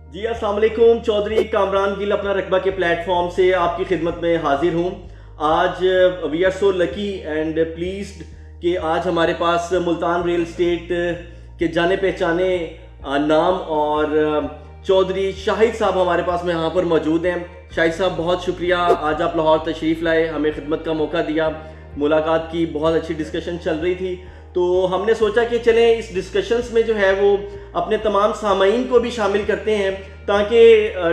जी अस्सलाम वालेकुम। चौधरी कामरान गिल अपना रकबा के प्लेटफॉर्म से आपकी खिदमत में हाजिर हूँ। आज we are so lucky and pleased कि आज हमारे पास मुल्तान रियल इस्टेट के जाने पहचाने नाम और चौधरी शाहिद साहब हमारे पास में यहाँ पर मौजूद हैं। शाहिद साहब, बहुत शुक्रिया, आज आप लाहौर तशरीफ़ लाए, हमें खिदमत का मौका दिया। मुलाकात की, बहुत अच्छी डिस्कशन चल रही थी, तो हमने सोचा कि चलें इस डिस्कशंस में जो है वो अपने तमाम सामाईन को भी शामिल करते हैं, ताकि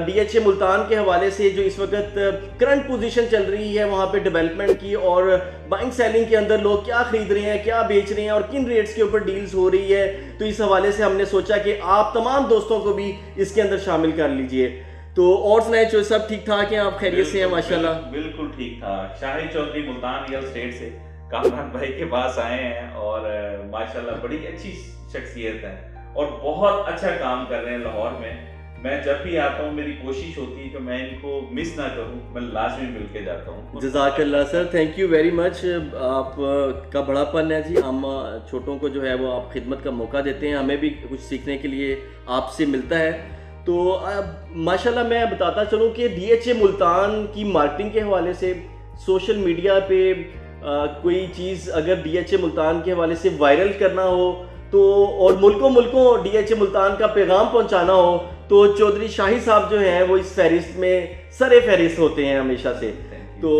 DHA मुल्तान के हवाले से जो इस वक्त करंट पोजीशन चल रही है वहाँ पे डेवलपमेंट की, और बाइंग सेलिंग के अंदर लोग क्या खरीद रहे हैं, क्या बेच रहे हैं और किन रेट्स के ऊपर डील्स हो रही है, तो इस हवाले से हमने सोचा कि आप तमाम दोस्तों को भी इसके अंदर शामिल कर लीजिए। तो और सुनाए चौधरी साहब, ठीक ठाक हैं आप? खैरियत से हैं? माशाल्लाह। बिल्कुल ठीक ठाक। शाहिद चौधरी मुल्तान रियल स्टेट से कामरान भाई के पास आए हैं और माशाल्लाह बड़ी अच्छी शख्सियत है और बहुत अच्छा काम कर रहे हैं लाहौर में। मैं जब भी आता हूँ मेरी कोशिश होती है कि मैं इनको मिस ना करूँ, मैं लाजमी मिल के जाता हूँ। जज़ाकल्लाह sir, thank you very much. आप का बड़ापन है जी, हम छोटों को जो है वो आप खिदमत का मौका देते हैं, हमें भी कुछ सीखने के लिए आपसे मिलता है। तो माशाल्लाह मैं बताता चलूँ कि DHA मुल्तान की मार्केटिंग के हवाले से सोशल मीडिया पे कोई चीज़ अगर DHA मुल्तान के हवाले से वायरल करना हो तो, और मुल्कों मुल्कों DHA मुल्तान का पैगाम पहुंचाना हो, तो चौधरी शाहिद साहब जो हैं वो इस फहरिस्त में सरे फहरिस्त होते हैं हमेशा से। तो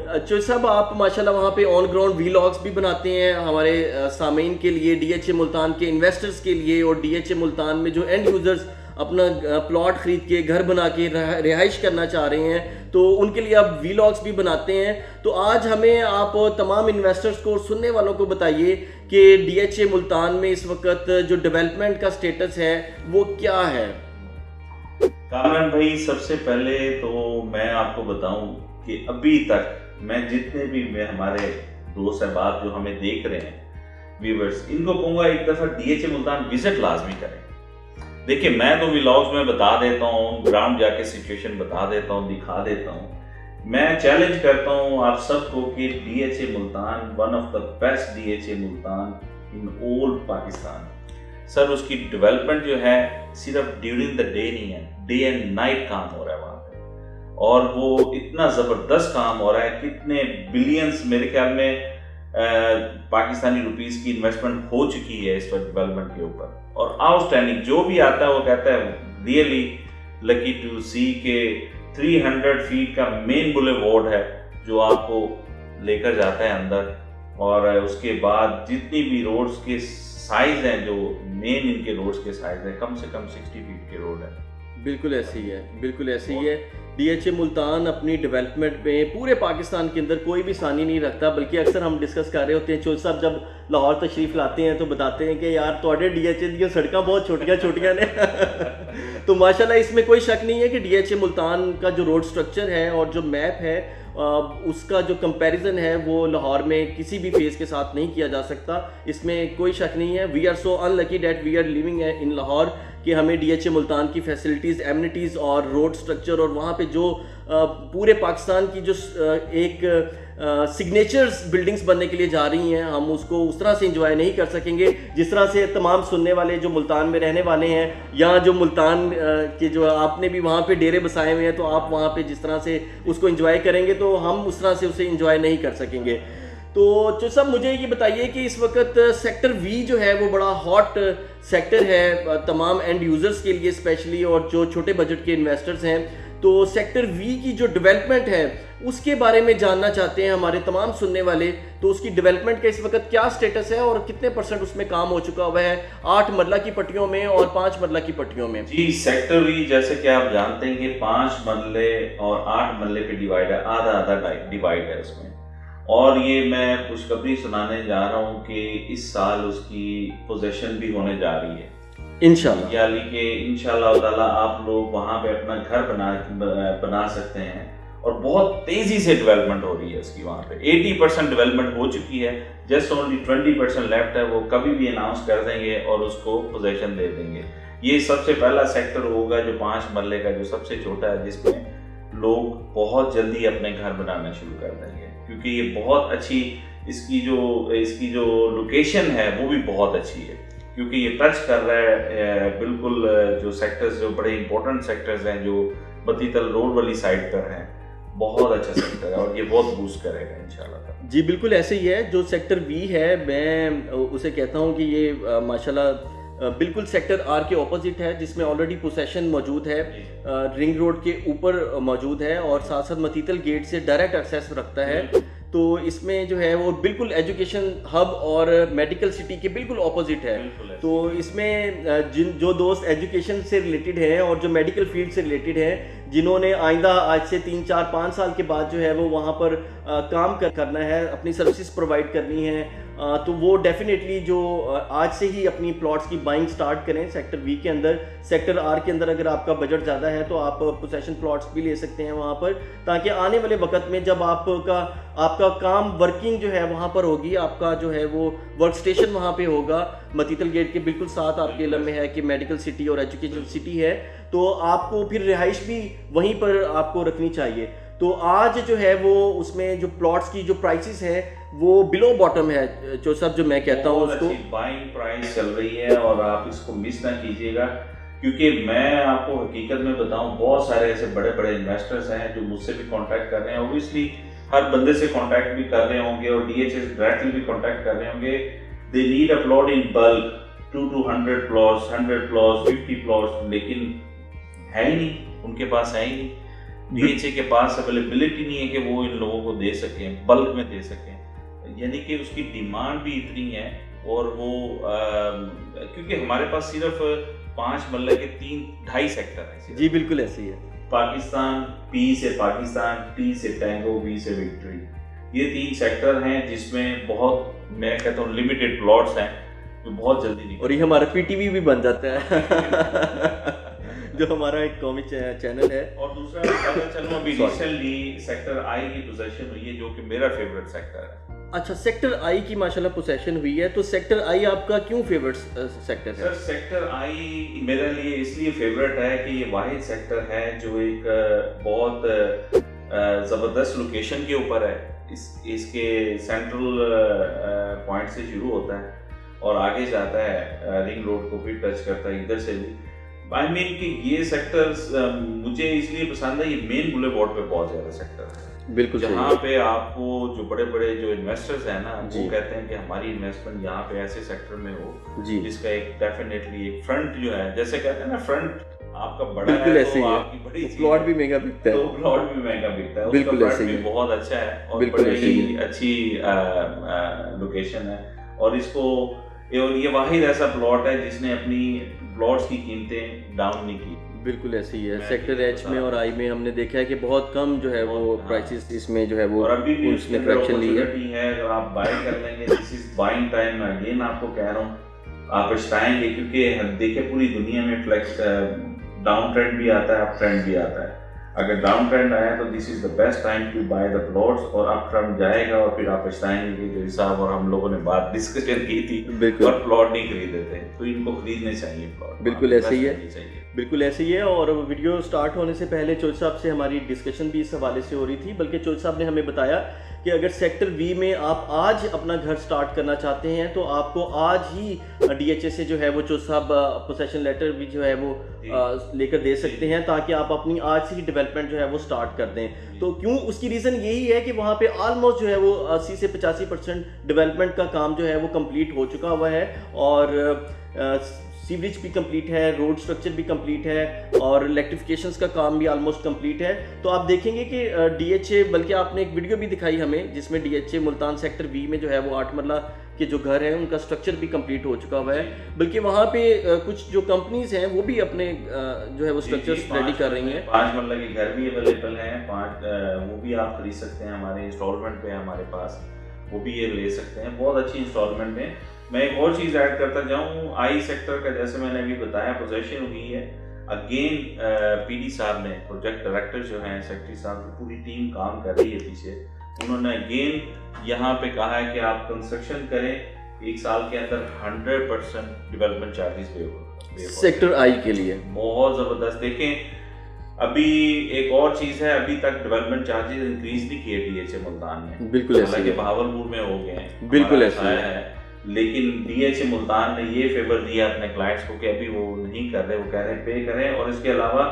चौधरी साहब, आप माशाल्लाह वहाँ पे ऑन ग्राउंड वीलॉग्स भी बनाते हैं हमारे सामीन के लिए, DHA मुल्तान के इन्वेस्टर्स के लिए, और DHA मुल्तान में जो एंड यूज़र्स अपना प्लॉट ख़रीद के घर बना के रिहाइश करना चाह रहे हैं, तो उनके लिए आप वीलॉग्स भी बनाते हैं। तो आज हमें आप तमाम इन्वेस्टर्स को और सुनने वालों को बताइए कि DHA मुल्तान में इस वक्त जो डेवलपमेंट का स्टेटस है वो क्या है। कामरान भाई, सबसे पहले तो मैं आपको बताऊं कि अभी तक मैं जितने भी हमारे दोस्त अहबाब जो हमें देख रहे हैं, व्यूवर्स, इनको कहूँगा एक दफ़ा DHA मुल्तान विजिट लाजमी करें। देखिए, मैं तो व्लॉग्स में बता देता हूँ, ग्राउंड जाके सिचुएशन बता देता हूँ, दिखा देता हूँ। मैं चैलेंज करता हूँ आप सबको कि DHA Multan one of the best DHA Multan in all Pakistan. Sir, उसकी डेवलपमेंट जो है सिर्फ ड्यूरिंग द डे नहीं है, डे एंड नाइट काम हो रहा है वहाँ पे, और वो इतना ज़बरदस्त काम हो रहा है, कितने बिलियंस मेरे ख्याल में पाकिस्तानी रुपीस की इन्वेस्टमेंट हो चुकी है इस पर डेवलपमेंट के ऊपर। और आउटस्टैंडिंग जो भी आता है वो कहता है रियली लकी टू सी के 300 फीट का मेन बुलेवार्ड है जो आपको लेकर जाता है अंदर, और उसके बाद जितनी भी रोड्स के साइज हैं, जो मेन इनके रोड्स के साइज है, कम से कम 60 फीट के रोड है। बिल्कुल ऐसे ही है, बिल्कुल ऐसे ही है। DHA मुल्तान अपनी डेवलपमेंट में पूरे पाकिस्तान के अंदर कोई भी सानी नहीं रखता, बल्कि अक्सर हम डिस्कस कर रहे होते हैं, चौधरी साहब जब लाहौर तशरीफ़ लाते हैं तो बताते हैं कि यार तोड़े DHA दी सड़कें बहुत छोटियाँ छोटियाँ ने तो माशाल्लाह इसमें कोई शक नहीं है कि DHA मुल्तान का जो रोड स्ट्रक्चर है और जो मैप है उसका जो कंपैरिजन है वो लाहौर में किसी भी फेज़ के साथ नहीं किया जा सकता, इसमें कोई शक नहीं है। We are so unlucky that we are living in Lahore कि हमें DHA मुल्तान की फैसिलिटीज़, एमिनिटीज़ और रोड स्ट्रक्चर, और वहाँ पे जो पूरे पाकिस्तान की जो एक सिग्नेचर्स बिल्डिंग्स बनने के लिए जा रही हैं, हम उसको उस तरह से इंजॉय नहीं कर सकेंगे जिस तरह से तमाम सुनने वाले जो मुल्तान में रहने वाले हैं, या जो मुल्तान के जो आपने भी वहाँ पे डेरे बसाए हुए हैं, तो आप वहाँ पे जिस तरह से उसको इंजॉय करेंगे तो हम उस तरह से उसे इंजॉय नहीं कर सकेंगे। तो जो सब मुझे ये बताइए कि इस वक्त सेक्टर V जो है वो बड़ा हॉट सेक्टर है तमाम एंड यूज़र्स के लिए स्पेशली, और जो छोटे बजट के इन्वेस्टर्स हैं, तो सेक्टर V की जो डेवलपमेंट है उसके बारे में जानना चाहते हैं हमारे तमाम सुनने वाले। तो उसकी डेवलपमेंट का इस वक्त क्या स्टेटस है और कितने % उसमें काम हो चुका हुआ है 8 मरला की पट्टियों में और 5 मरला की पट्टियों में? जी, सेक्टर V जैसे कि आप जानते हैं कि 5 मरले और 8 मरले पे डिवाइड है, आधा आधा डिवाइड है उसमें। और ये मैं खुशखबरी सुनाने जा रहा हूँ कि इस साल उसकी पोजेशन भी होने जा रही है इंशाल्लाह, यानी कि इंशाल्लाह ताला आप लोग वहाँ पे अपना घर बना सकते हैं, और बहुत तेज़ी से डेवलपमेंट हो रही है उसकी। वहाँ पे 80% डेवलपमेंट हो चुकी है, जस्ट ओनली 20% लेफ्ट है, वो कभी भी अनाउंस कर देंगे और उसको पोजेशन दे देंगे। ये सबसे पहला सेक्टर होगा जो 5 मरले का, जो सबसे छोटा है, जिसमें लोग बहुत जल्दी अपने घर बनाना शुरू कर देंगे, क्योंकि ये बहुत अच्छी इसकी जो लोकेशन है वो भी बहुत अच्छी है, क्योंकि ये टच कर रहा है बिल्कुल जो सेक्टर्स, जो बड़े इंपॉर्टेंट सेक्टर्स हैं, जो बतीतल रोड वाली साइड पर हैं। बहुत अच्छा सेक्टर है और ये बहुत बूस्ट करेगा इंशाल्लाह। जी बिल्कुल ऐसे ही है। जो सेक्टर वी है, मैं उसे कहता हूँ कि ये माशाल्लाह बिल्कुल सेक्टर आर के ऑपोजिट है, जिसमें ऑलरेडी पोसेशन मौजूद है, रिंग रोड के ऊपर मौजूद है और साथ साथ मतीतल गेट से डायरेक्ट एक्सेस रखता है। तो इसमें जो है वो बिल्कुल एजुकेशन हब और मेडिकल सिटी के बिल्कुल ऑपोजिट है। तो इसमें जो दोस्त एजुकेशन से रिलेटेड हैं और जो मेडिकल फील्ड से रिलेटेड हैं, जिन्होंने आइंदा आज से 3, 4, 5 साल के बाद जो है वो वहाँ पर काम करना है, अपनी सर्विसेज प्रोवाइड करनी है, तो वो डेफिनेटली जो आज से ही अपनी प्लॉट्स की बाइंग स्टार्ट करें सेक्टर वी के अंदर। सेक्टर आर के अंदर अगर आपका बजट ज़्यादा है तो आप पोसेशन प्लॉट्स भी ले सकते हैं वहाँ पर, ताकि आने वाले वक्त में जब आपका काम वर्किंग जो है वहाँ पर होगी, आपका जो है वो वर्क स्टेशन वहाँ पे होगा, मतीतल गेट के बिल्कुल साथ आपके इलम में है कि मेडिकल सिटी और एजुकेशन सिटी है, तो आपको फिर रिहाइश भी वहीं पर आपको रखनी चाहिए। तो आज जो है वो उसमें जो प्लॉट्स की जो प्राइसेस हैं वो बिलो बॉटम है, जो सब जो मैं कहता हूँ उसको बाइंग प्राइस चल रही है और आप इसको मिस ना कीजिएगा। क्योंकि मैं आपको हकीकत में बताऊं, बहुत सारे ऐसे बड़े बड़े इन्वेस्टर्स हैं जो मुझसे भी कांटेक्ट कर रहे हैं, ऑब्वियसली हर बंदे से कांटेक्ट भी कर रहे होंगे और डीएचएस डायरेक्टली भी कांटेक्ट कर रहे होंगे। They need a plot in bulk, 2 to 100 plots, 100 plots, 50 plots, लेकिन है ही नहीं, उनके पास है ही नहीं। डीएचए के पास अवेलेबिलिटी नहीं है कि वो इन लोगों को दे सकें, बल्क में दे सकें, यानी कि उसकी डिमांड भी इतनी है। और वो क्योंकि हमारे पास सिर्फ 5 मल्ले के 3-2.5 सेक्टर हैं। जी बिल्कुल ऐसे ही है। पाकिस्तान, पी से पाकिस्तान, टी से टैंगो, वी से विक्ट्री, ये 3 सेक्टर हैं जिसमें बहुत, मैं कहता हूँ, लिमिटेड प्लॉट्स हैं जो बहुत जल्दी निकल, और ये हमारा पीटीवी भी बन जाता है जो हमारा एक कॉमिक चैनल है। और दूसरा पता चलूं, अभी रिसेंटली सेक्टर आई की पोजीशन हुई है, जो कि मेरा फेवरेट सेक्टर है। अच्छा, सेक्टर आई की माशाल्लाह पोजीशन हुई है, तो सेक्टर आई आपका क्यों फेवरेट सेक्टर है? सर, सेक्टर आई मेरे लिए इसलिए फेवरेट है कि ये वाहिद सेक्टर है जो एक बहुत ज़बरदस्त लोकेशन के ऊपर है। इसके सेंट्रल पॉइंट से शुरू होता है और आगे जाता है, रिंग रोड को भी टच करता है इधर से भी। आई मीन कि ये सेक्टर्स मुझे इसलिए पसंद है, ये मेन बुले बोर्ड पे बहुत ज़्यादा सेक्टर है। बिल्कुल, जहाँ पे आपको जो बड़े बड़े जो इन्वेस्टर्स हैं ना, वो कहते हैं कि हमारी इन्वेस्टमेंट यहाँ पे ऐसे सेक्टर में हो जिसका एक डेफिनेटली एक फ्रंट जो है, जैसे कहते हैं ना, फ्रंट आपका बड़ा है तो आपकी बड़ी प्लॉट भी महंगा बिकता है, तो प्लॉट भी महंगा बिकता है। बिल्कुल ऐसे ही बहुत अच्छा है और बड़ी अच्छी लोकेशन है। और इसको, और ये वाहिद ऐसा प्लॉट है जिसने अपनी प्लॉट्स की कीमतें डाउन नहीं की। बिल्कुल ऐसे ही है। सेक्टर एच में और आई में हमने देखा है कि बहुत कम जो है वो प्राइसेस इसमें जो है वो, और अभी भी उसने करेक्शन ली है, तो आप बाय कर लेंगे। This is buying time. Again आपको कह रहा हूँ, आप पछताएंगे, क्योंकि देखिए पूरी दुनिया में फ्लैक्स डाउन ट्रेंड भी आता है, अप ट्रेंड भी आता है। अगर डाउन ट्रेंड आया तो this is the best time to buy the plots, और अप ट्रेंड जाएगा और फिर आप पछताएंगे कि जो हिसाब और हम लोगों ने बात डिस्कशन की थी और प्लॉट नहीं खरीदे थे, तो इनको खरीदने चाहिए प्लॉट। बिल्कुल ऐसे ही है, बिल्कुल ऐसे ही है। और वीडियो स्टार्ट होने से पहले चौधरी साहब से हमारी डिस्कशन भी इस हवाले से हो रही थी, बल्कि चौधरी साहब ने हमें बताया कि अगर सेक्टर वी में आप आज अपना घर स्टार्ट करना चाहते हैं तो आपको आज ही डीएचए से जो है वो चौधरी साहब पोसेशन लेटर भी जो है वो लेकर दे सकते हैं, ताकि आप अपनी आज से ही डेवलपमेंट जो है वो स्टार्ट कर दें। तो क्यों, उसकी रीज़न यही है कि वहाँ पे ऑलमोस्ट जो है वो 80 से 85% डेवलपमेंट का काम जो है वो कंप्लीट हो चुका हुआ है, और सीवरेज भी कंप्लीट है, रोड स्ट्रक्चर भी कंप्लीट है, और इलेक्ट्रिफिकेशंस का काम भी ऑलमोस्ट कंप्लीट है। तो आप देखेंगे कि डीएचए, बल्कि आपने एक वीडियो भी दिखाई हमें जिसमें डीएचए मुल्तान सेक्टर वी में जो है वो 8 मरला के जो घर हैं उनका स्ट्रक्चर भी कंप्लीट हो चुका हुआ है, बल्कि वहाँ पे कुछ जो कंपनीज हैं वो भी अपने जो है वो स्ट्रक्चर्स रेडी कर रही हैं। 5 मरला के घर भी अवेलेबल हैं, 5 वो भी आप खरीद सकते हैं, हमारे इंस्टॉलमेंट पे हमारे पास, वो भी ये ले सकते हैं, बहुत अच्छी इंस्टॉलमेंट में। मैं एक और चीज़ ऐड करता जाऊँ, आई सेक्टर का जैसे मैंने अभी बताया पोजेशन हुई है। अगेन पीडी साहब ने, प्रोजेक्ट डायरेक्टर जो हैं सेक्रेटरी साहब की पूरी टीम काम कर रही है पीछे, उन्होंने अगेन यहाँ पे कहा है कि आप कंस्ट्रक्शन करें, 1 साल के अंदर 100% डेवलपमेंट चार्जेस पे हो सेक्टर आई के लिए। बहुत ज़बरदस्त। देखें, अभी एक और चीज़ है, अभी तक डेवलपमेंट चार्जेस इंक्रीज नहीं किए डीएचए मुल्तान ने, बिल्कुल ऐसा है, बहावलपुर में हो गए हैं, बिल्कुल ऐसा है, लेकिन डीएचए मुल्तान ने ये फेवर दिया अपने क्लाइंट्स को कि अभी वो नहीं कर रहे, वो कह रहे हैं पे करें, और इसके अलावा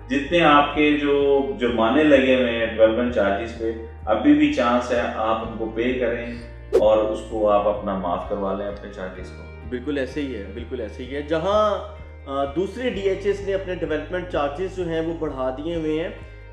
जितने आपके जो जुर्माने लगे हुए हैं डेवलपमेंट चार्जेस पे, अभी भी चांस है आप उनको पे करें और उसको आप अपना माफ़ करवा लें अपने चार्जेस को। बिल्कुल ऐसे ही है, बिल्कुल ऐसे ही है। जहाँ दूसरे डीएचएस ने अपने डेवलपमेंट चार्जेस जो हैं वो बढ़ा दिए हुए हैं,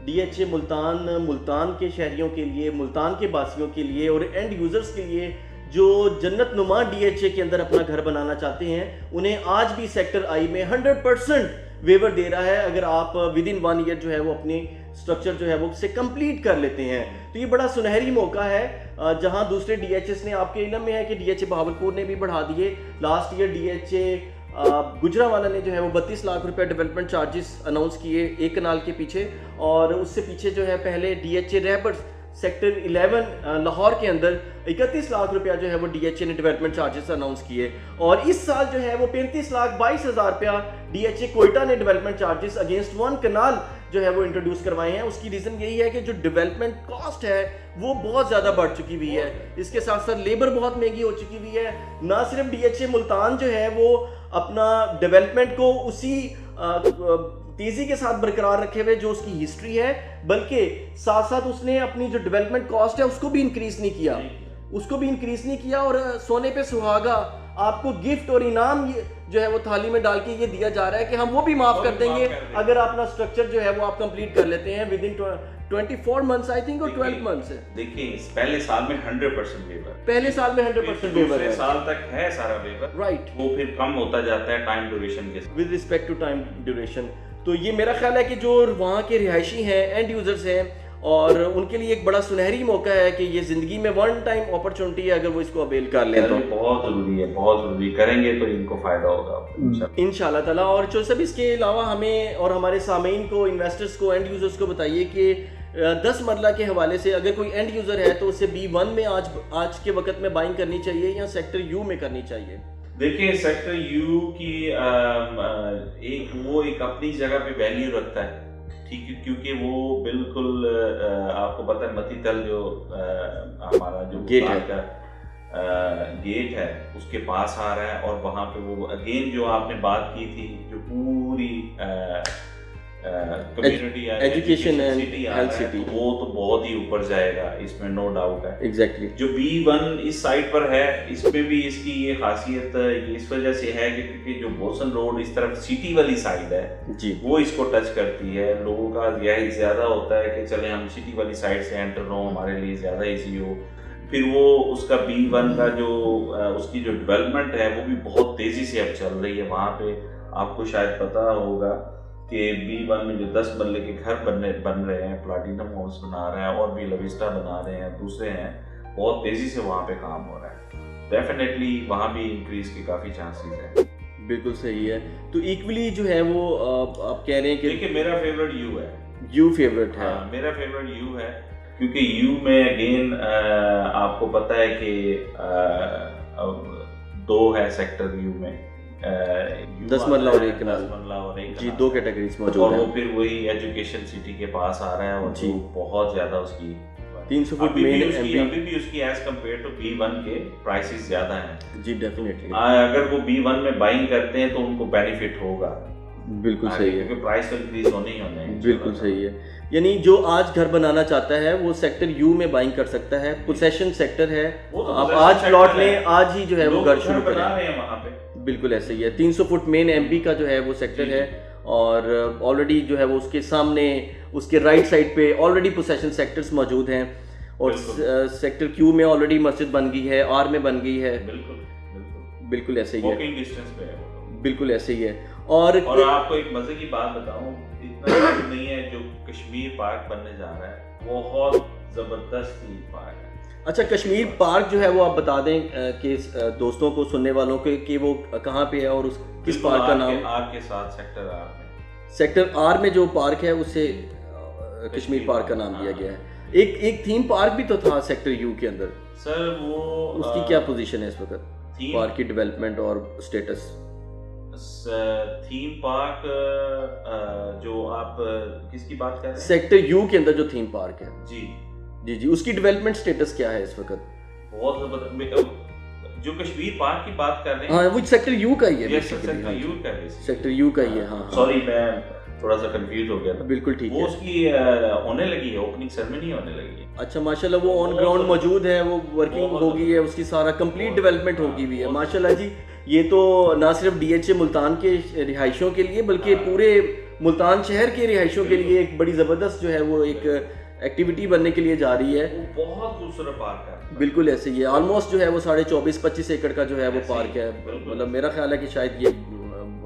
डीएचए मुल्तान के शहरियों के लिए, मुल्तान के बासियों के लिए और एंड यूज़र्स के लिए जो जन्नत नुमा डीएचए के अंदर अपना घर बनाना चाहते हैं, उन्हें आज भी सेक्टर आई में 100% वेवर दे रहा है अगर आप विद इन 1 ईयर जो है वो अपनी स्ट्रक्चर जो है वो से कंप्लीट कर लेते हैं। तो ये बड़ा सुनहरी मौका है। जहां दूसरे डीएचएस ने, आपके इल्म में है कि डीएचए बहावलपुर ने भी बढ़ा दिए। लास्ट ईयर डीएचए गुजरावाला ने जो है वो 32 लाख रुपए डेवलपमेंट चार्जेस अनाउंस किए एक कनाल के पीछे, और उससे पीछे जो है पहले डीएचए रहबर सेक्टर 11 लाहौर के अंदर 31 लाख रुपया जो है वो डीएचए ने डेवलपमेंट चार्जेस अनाउंस किए, और इस साल जो है वो 35,22,000 रुपया डीएचए कोयटा ने डेवलपमेंट चार्जेस अगेंस्ट 1 कनाल जो है वो इंट्रोड्यूस करवाए हैं। उसकी रीज़न यही है कि जो डेवलपमेंट कॉस्ट है वो बहुत ज़्यादा बढ़ चुकी हुई है, इसके साथ साथ लेबर बहुत महंगी हो चुकी हुई है। ना सिर्फ डीएचए मुल्तान जो है वो अपना डेवलपमेंट को उसी तेजी के साथ बरकरार रखे हुए जो उसकी हिस्ट्री है, बल्कि साथ साथ उसने अपनी जो डेवलपमेंट कॉस्ट है उसको भी इंक्रीज नहीं किया, और सोने पे सुहागा आपको गिफ्ट और इनाम जो है वो थाली में डाल के ये दिया जा रहा है कि हम वो भी माफ कर देंगे अगर अपना स्ट्रक्चर जो है वो आप कंप्लीट कर लेते हैं with in 24 months I think, और 12 मंथ्स है। देखिए पहले साल में 100% वेवर, पहले साल में 100% वेवर है, साल तक है सारा वेवर, राइट। वो फिर कम होता जाता है टाइम ड्यूरेशन के साथ, with respect to time duration. तो ये मेरा ख्याल है कि जो वहाँ के रिहायशी हैं, एंड यूजर्स हैं, और उनके लिए एक बड़ा सुनहरी मौका है कि ये जिंदगी में 1 टाइम अपॉर्चुनिटी है, अगर वो इसको अवेल कर लें तो बहुत जरूरी है, बहुत जरूरी, करेंगे तो इनको फायदा होगा इंशाल्लाह ताला। और जो सब इसके अलावा हमें और हमारे सामीन को, इन्वेस्टर्स को, एंड यूजर्स को बताइए कि 10 मरला के हवाले से अगर कोई एंड यूजर है तो उसे B1 में आज के वक्त में बाइंग करनी चाहिए या सेक्टर यू में करनी चाहिए? देखिए सेक्टर यू की एक अपनी जगह पे वैल्यू रखता है, ठीक है, क्योंकि वो बिल्कुल आपको पता है मती तल जो हमारा जो गेट है उसके पास आ रहा है, और वहाँ पे वो अगेन जो आपने बात की थी जो पूरी community education and health city, वो तो बहुत ही ऊपर जाएगा, इसमें नो डाउट है। एग्जैक्टली जो B1 इस साइड पर है, इसमें भी इसकी ये खासियत इस वजह से है कि क्योंकि जो बोसन रोड इस तरफ सिटी वाली साइड है जी, वो इसको टच करती है। लोगों का यह ज्यादा होता है कि चले हम सिटी वाली साइड से एंटर हो, हमारे लिए ज्यादा ईजी हो। फिर वो उसका B1 का जो उसकी जो डेवलपमेंट है वो भी बहुत तेजी से अब चल रही है। वहाँ पे आपको शायद पता होगा कि B1 में जो 10 मरले के घर बन रहे हैं, प्लाटिनम हाउस बना रहे हैं और भी लविस्टा बना रहे हैं, दूसरे हैं, बहुत तेजी से वहाँ पे काम हो रहा है। डेफिनेटली वहाँ भी इंक्रीज के काफी चांसेस हैं। बिल्कुल सही है। तो इक्वली जो है वो आप कह रहे हैं कि देखिए मेरा फेवरेट यू है, यू फेवरेट है। मेरा फेवरेट यू है क्योंकि यू में अगेन आपको पता है कि 2 है सेक्टर यू में, 10 मरला और 1 कनाल जी, 2 कैटेगरीज मौजूद और हैं। वो फिर वही एजुकेशन सिटी के पास आ रहा है और जी बहुत ज्यादा उसकी 300 फुट अभी मेन भी उसकी एज कंपेयर टू B1 के प्राइसेस ज्यादा हैं जी, डेफिनेटली। अगर वो B1 में बाइंग करते हैं तो उनको बेनिफिट होगा। बिल्कुल सही है, क्योंकि प्राइस तो इंक्रीज होने ही होने हैं। बिल्कुल सही है। यानी जो आज घर बनाना चाहता है वो सेक्टर यू में बाइंग कर सकता है, पोसेशन सेक्टर है, आप आज प्लॉट लें, आज ही जो है वो घर शुरू बना रहे हैं वहाँ पे। बिल्कुल ऐसे ही है। 300 फुट मेन MB का जो है वो सेक्टर है, और ऑलरेडी जो है वो उसके सामने उसके राइट साइड पे ऑलरेडी पोसेशन सेक्टर्स मौजूद हैं, और सेक्टर क्यू में ऑलरेडी मस्जिद बन गई है, R में बन गई है। बिल्कुल ऐसे ही है, वॉकिंग डिस्टेंस पे है वो। बिल्कुल ऐसे ही है। और आपको एक मजे की बात बताऊं, इतना दूर नहीं है जो कश्मीर पार्क बनने जा रहा है, बहुत जबरदस्त पार्क है। अच्छा, कश्मीर पार्क जो है वो आप बता दें कि दोस्तों को, सुनने वालों को, कि वो कहाँ पे है और उस किस पार्क का नाम? R के साथ सेक्टर R में, सेक्टर R में जो पार्क है उसे कश्मीर पार्क का नाम दिया गया है। एक थीम पार्क भी तो था सेक्टर यू के अंदर सर, वो उसकी क्या पोजीशन है इस वक्त, पार्क की डेवलपमेंट और स्टेटस? थीम पार्क जो आप किसकी बात कर रहे हैं? सेक्टर यू के अंदर जो थीम पार्क है जी जी जी, उसकी डेवलपमेंट स्टेटस क्या है इस वक्त? बहुत जबरदस्त। जो कश्मीर पार्क की बात कर रहे हैं, हाँ वो सेक्टर यू का ही है, सेक्टर यू का है, सेक्टर यू का ही है। हाँ सॉरी मैं थोड़ा सा कंफ्यूज हो गया था। बिल्कुल ठीक है। वो उसकी होने लगी है, ओपनिंग सेरेमनी होने लगी है। अच्छा माशाल्लाह, वो ऑन ग्राउंड मौजूद है, वो वर्किंग होगी है, उसकी सारा कंप्लीट डेवलपमेंट होगी भी है माशाल्लाह जी। ये तो ना सिर्फ DHA मुल्तान के रिहाइशों के लिए बल्कि पूरे मुल्तान शहर के रिहाइशों के लिए एक बड़ी ज़बरदस्त जो है वो एक एक्टिविटी बनने के लिए जा रही है। वो बहुत खूबसूरत पार्क है। बिल्कुल ऐसे ही है, ऑलमोस्ट जो है वो 24-25 एकड़ का जो है वो पार्क है। मतलब मेरा ख्याल है कि शायद ये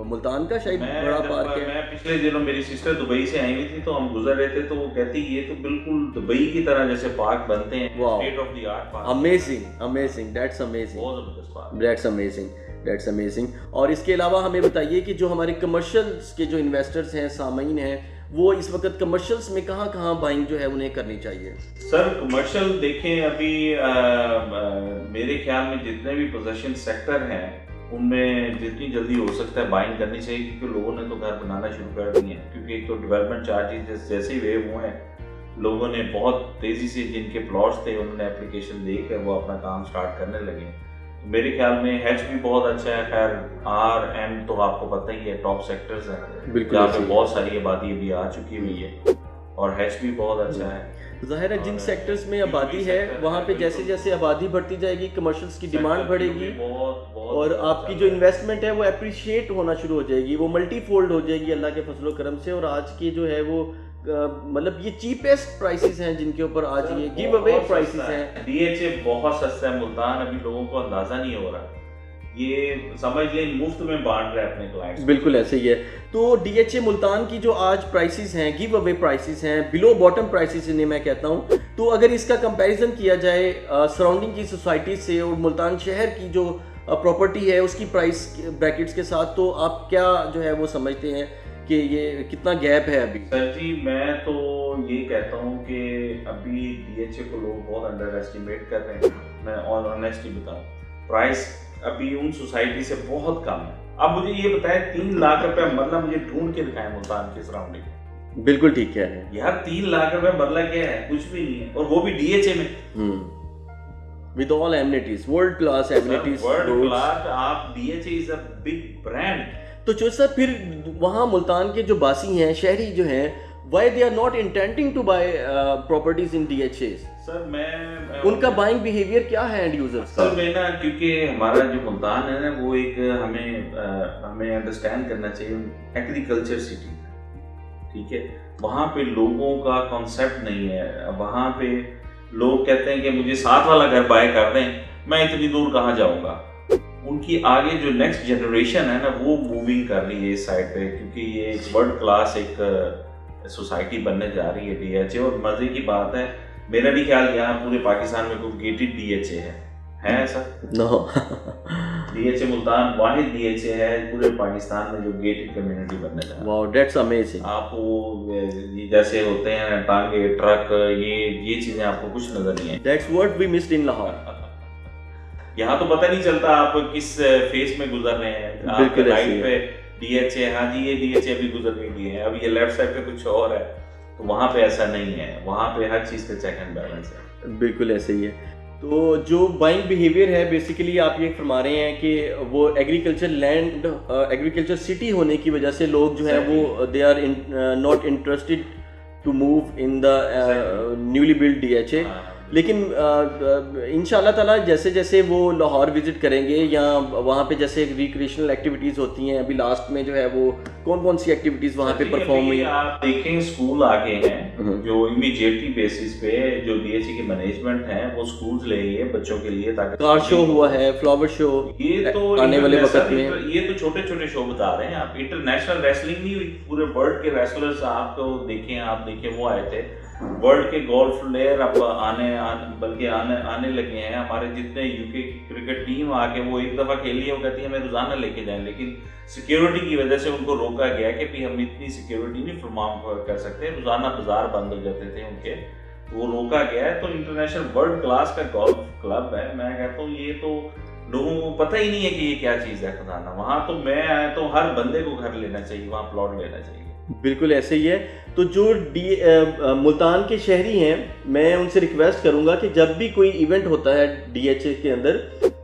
मुल्तान का शायद बड़ा पार्क है। मैं पिछले दिनों मेरी सिस्टर दुबई से आई हुई थी, तो हम गुजर रहे थे, तो वो कहती ये तो बिल्कुल दुबई की तरह जैसे पार्क बनते हैं, state of the art park. Amazing amazing, that's amazing, बहुत जबरदस्त park, that's amazing, that's amazing. और इसके अलावा हमें बताइए कि जो हमारे कमर्शियल्स के जो इन्वेस्टर्स हैं, सामीन हैं, वो इस वक्त कमर्शियल्स में कहाँ कहाँ बाइंग जो है उन्हें करनी चाहिए? सर कमर्शियल देखें, अभी मेरे ख्याल में जितने भी पोजेशन सेक्टर हैं उनमें जितनी जल्दी हो सकता है बाइंग करनी चाहिए, क्योंकि लोगों ने तो घर बनाना शुरू कर दिए हैं। क्योंकि एक तो डेवलपमेंट चार्जेस जैसे ही वेव हुए हैं, लोगों ने बहुत तेज़ी से जिनके प्लॉट्स थे उन्होंने एप्लीकेशन देकर वो अपना काम स्टार्ट करने लगे। मेरे ख्याल में हैच भी बहुत अच्छा है। खैर RM तो आपको पता ही है, टॉप सेक्टर्स हैं जहाँ पे बहुत सारी आबादी अभी आ चुकी हुई है, और हैच भी बहुत अच्छा है। ज़ाहिर है जिन सेक्टर्स में आबादी है वहाँ पे जैसे जैसे आबादी बढ़ती जाएगी कमर्शियल्स की डिमांड बढ़ेगी, और आपकी जो इन्वेस्टमेंट है वो अप्रिशिएट होना शुरू हो जाएगी, वो मल्टीफोल्ड हो जाएगी अल्लाह के फजलो करम से। और आज की जो है वो मतलब ये चीपेस्ट प्राइसेस हैं जिनके ऊपर आज ये गिव अवे प्राइसेस हैं। DHA बहुत सस्ता है मुल्तान, अभी लोगों को अंदाजा नहीं हो रहा, ये समझ लें मुफ्त में बांट रहे हैं अपने क्लाइंट्स। बिल्कुल ऐसे ही है। तो DHA मुल्तान की जो आज प्राइसेस हैं, गिव अवे प्राइसेस हैं, बिलो बॉटम प्राइसेस इन्हें मैं कहता हूँ, तो अगर इसका कंपैरिजन किया जाए सराउंडिंग की सोसाइटी से और मुल्तान शहर की जो प्रॉपर्टी है उसकी प्राइस ब्रैकेट्स के साथ, तो आप क्या जो है वो समझते हैं कि ये कितना गैप है अभी? सर जी मैं तो ये कहता हूँ कि अभी DHA को लोग बहुत अंडर एस्टिमेट कर रहे हैं। मैं और ऑनेस्टली बताऊँ, प्राइस अभी उन सोसाइटी से बहुत कम है। अब मुझे ये बताएं 3 लाख रुपए मरला मुझे ढूंढ के दिखाएं मुल्तान के सराउंडिंग। बिल्कुल ठीक है यार, 3 लाख रुपए मरला क्या है? कुछ भी नहीं है, और वो भी DHA में with all amenities, world class amenities, world class। आप DHA is a big brand। तो जो सर फिर वहाँ मुल्तान के जो बासी हैं, शहरी जो हैं, why they are not intending to buy properties in DHA? Sir मैं उनका बाइंग बिहेवियर क्या है एंड यूजर्स का? सर मैं ना, क्योंकि हमारा जो मुल्तान है ना वो एक हमें अंडरस्टैंड करना चाहिए, एग्रीकल्चर सिटी, ठीक है। वहाँ पे लोगों का कॉन्सेप्ट नहीं है। वहाँ पे लोग कहते हैं कि मुझे साथ वाला घर बाय कर दें, मैं इतनी दूर कहाँ जाऊँगा। उनकी आगे जो नेक्स्ट जनरेशन है ना वो मूविंग कर रही है इस साइड पे, क्योंकि ये एक वर्ल्ड क्लास एक सोसाइटी बनने जा रही है DHA। और मज़े की बात है, मेरा भी ख्याल यहाँ पूरे पाकिस्तान में कोई गेटेड DHA है ऐसा? नो DHA मुल्तान वाहिद DHA है पूरे पाकिस्तान में जो गेटेड कम्युनिटी बनने जा रहा है। Wow, that's amazing. आपको जैसे होते हैं टांगे, ट्रक, ये चीज़ें आपको कुछ नजर नहीं है। That's what we missed in Lahore. यहाँ तो पता नहीं चलता आप किस फेस में गुजर रहे हैं। बिल्कुल राइट पे DHA, हाँ जी ये DHA अभी गुजरने की है, अब ये लेफ्ट साइड पे कुछ और है, तो वहाँ पे ऐसा नहीं है। वहाँ पे हर चीज़ का चेक एंड बैलेंस है। बिल्कुल ऐसे ही है। तो जो बाइंग बिहेवियर है बेसिकली आप ये फरमा रहे हैं कि वो एग्रीकल्चर लैंड, एग्रीकल्चर सिटी होने की वजह से लोग जो है वो they are not interested to move in the newly build DHA। लेकिन इंशाल्लाह ताला जैसे जैसे वो लाहौर विजिट करेंगे या वहाँ पे जैसे रिक्रिएशनल एक्टिविटीज़ होती हैं, अभी लास्ट में जो है वो कौन कौन सी एक्टिविटीज़ वहाँ पे परफॉर्म हुई? आप देखें स्कूल आगे हैं जो इमीडिएटली बेसिस पे जो DHA के मैनेजमेंट हैं वो स्कूल्स ले रही है बच्चों के लिए, ताकि कार शो हुआ है, फ्लावर शो, ये तो आने वाले वक्त में ये तो छोटे छोटे शो बता रहे हैं आप। इंटरनेशनल रेसलिंग नहीं हुई, पूरे वर्ल्ड के रेसलर्स आपको देखें वो आए थे। वर्ल्ड के गोल्फ प्लेयर अब बल्कि आने लगे हैं। हमारे जितने UK की क्रिकेट टीम आके वो एक दफ़ा खेली है, वो कहती है हमें रोज़ाना लेके जाएं, लेकिन सिक्योरिटी की वजह से उनको रोका गया कि भी हम इतनी सिक्योरिटी नहीं फरमाम कर सकते, रोज़ाना बाजार बंद हो जाते थे उनके, तो वो रोका गया है। तो इंटरनेशनल वर्ल्ड क्लास का गोल्फ क्लब है। मैं कहता हूँ ये तो लोगों को पता ही नहीं है कि ये क्या चीज़ है खजाना। वहाँ तो मैं आया तो हर बंदे को घर लेना चाहिए, वहाँ प्लॉट लेना चाहिए। बिल्कुल ऐसे ही है। तो जो मुल्तान के शहरी हैं, मैं उनसे रिक्वेस्ट करूंगा कि जब भी कोई इवेंट होता है DHA के अंदर,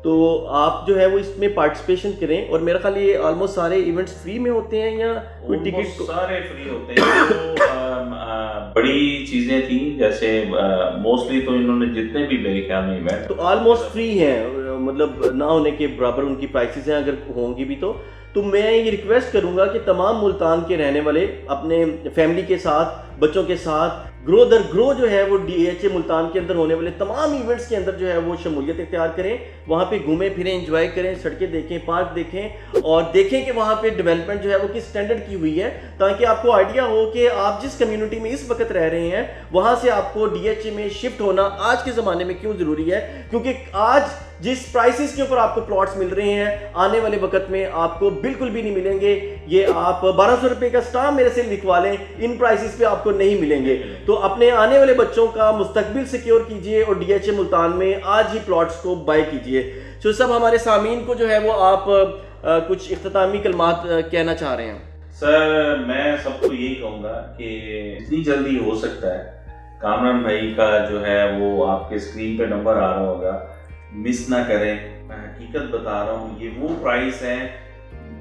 तो आप जो है वो इसमें पार्टिसिपेशन करें। और मेरा ख्याल ये ऑलमोस्ट सारे इवेंट्स फ्री में होते हैं या कोई टिकट? सारे फ्री होते हैं। तो बड़ी चीजें थी जैसे मोस्टली तो इन्होंने जितने भी मेरे ख्याल में इवेंट तो ऑलमोस्ट फ्री हैं, मतलब ना होने के बराबर उनकी प्राइसेस हैं अगर होंगी भी तो मैं ये रिक्वेस्ट करूंगा कि तमाम मुल्तान के रहने वाले अपने फैमिली के साथ, बच्चों के साथ ग्रो दर ग्रो जो है वो DHA मुल्तान के अंदर होने वाले तमाम इवेंट्स के अंदर जो है वो शमूलियत इख्तियार करें। वहाँ पे घूमें फिरें, एंजॉय करें, सड़कें देखें, पार्क देखें और देखें कि वहाँ पे डेवलपमेंट जो है वो किस स्टैंडर्ड की हुई है, ताकि आपको आइडिया हो कि आप जिस कम्युनिटी में इस वक्त रह रहे हैं वहाँ से आपको DHA में शिफ्ट होना आज के ज़माने में क्यों ज़रूरी है। क्योंकि आज जिस प्राइसेस के ऊपर आपको प्लॉट्स मिल रहे हैं आने वाले वक्त में आपको बिल्कुल भी नहीं मिलेंगे। ये आप 1200 रुपए का स्टाम्प मेरे से लिखवा लें, इन प्राइसेस पे आपको नहीं मिलेंगे। तो अपने आने वाले बच्चों का मुस्तकबिल सिक्योर कीजिए और DHA मुल्तान में आज ही प्लॉट्स को बाय कीजिए। तो सब हमारे सामीन को जो है वो आप कुछ इख्तितामी कलमात कहना चाह रहे हैं? सर मैं सबको यही कहूँगा कि जितनी जल्दी हो सकता है कामरान भाई का जो है वो आपके स्क्रीन पे नंबर आ रहा होगा, मिस ना करें। मैं हकीकत बता रहा हूँ, ये वो प्राइस है,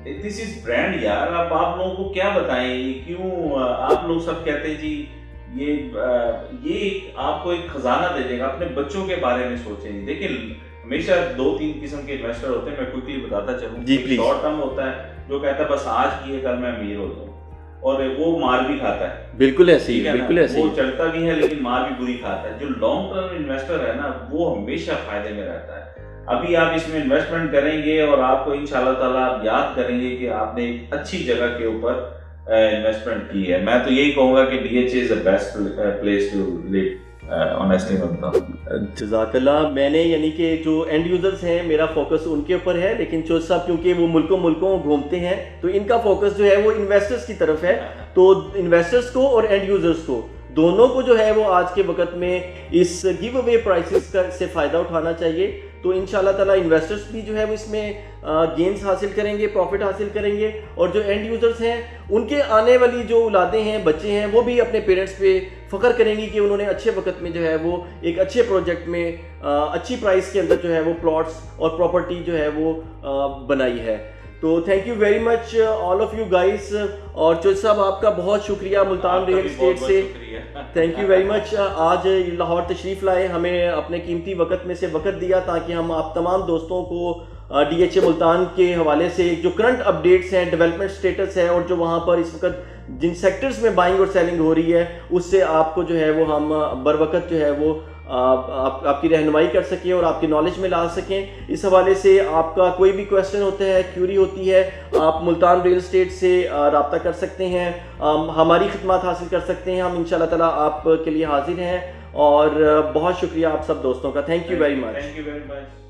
दिस इज ब्रांड यार। आप लोगों को क्या बताएं, क्यों आप लोग सब कहते हैं जी ये आपको एक खजाना दे देगा। अपने बच्चों के बारे में सोचें। देखिए हमेशा 2-3 किस्म के इन्वेस्टर होते हैं, मैं क्विकली बताता चलूं। शॉर्ट टर्म होता है जो कहता है बस आज किए कल मैं अमीर हो जाऊं, और वो मार भी खाता है। बिल्कुल ऐसी है, बिल्कुल ऐसी वो चलता भी है लेकिन मार भी बुरी खाता है। जो लॉन्ग टर्म इन्वेस्टर है ना वो हमेशा फायदे में रहता है। अभी आप इसमें इन्वेस्टमेंट करेंगे और आपको इंशाल्लाह ताला आप याद करेंगे कि आपने एक अच्छी जगह के ऊपर इन्वेस्टमेंट की है। मैं तो यही कहूंगा कि DHA is the best place to live. Honestly बनता हूँ। जज़ाकल्लाह। मैंने यानी कि जो एंड यूजर्स हैं मेरा फोकस उनके ऊपर है, लेकिन चौध साहब क्योंकि वो मुल्कों घूमते हैं तो इनका फोकस जो है वो इन्वेस्टर्स की तरफ है। तो इन्वेस्टर्स को और एंड यूजर्स को दोनों को जो है वो आज के वक्त में इस गिव अवे प्राइसेस का से फ़ायदा उठाना चाहिए। तो इंशाल्लाह ताला इन्वेस्टर्स भी जो है वो इसमें गेन्स हासिल करेंगे, प्रॉफिट हासिल करेंगे, और जो एंड यूजर्स हैं उनके आने वाली जो औलादें हैं, बच्चे हैं, वो भी अपने पेरेंट्स पे फ़ख्र करेंगी कि उन्होंने अच्छे वक्त में जो है वो एक अच्छे प्रोजेक्ट में अच्छी प्राइस के अंदर जो है वो प्लॉट्स और प्रॉपर्टी जो है वो बनाई है। तो thank you very much all of you guys. और चौध साहब आपका बहुत शुक्रिया मुल्तान रियल एस्टेट से, थैंक यू वेरी मच। आज लाहौर तशरीफ़ लाए, हमें अपने कीमती वक्त में से वक्त दिया ताकि हम आप तमाम दोस्तों को DHA मुल्तान के हवाले से जो करंट अपडेट्स हैं, डेवलपमेंट स्टेटस है और जो वहाँ पर इस वक्त जिन सेक्टर्स में बाइंग और सेलिंग हो रही है उससे आपको जो है वो हम बर वक्त जो है वो आपकी रहनुमाई कर सकें और आपकी नॉलेज में ला सकें। इस हवाले से आपका कोई भी क्वेश्चन होता है, क्यूरी होती है, आप मुल्तान रियल एस्टेट से रब्ता कर सकते हैं, हमारी खिदमत हासिल कर सकते हैं। हम इंशाल्लाह ताला आपके लिए हाजिर हैं। और बहुत शुक्रिया आप सब दोस्तों का। Thank you very much.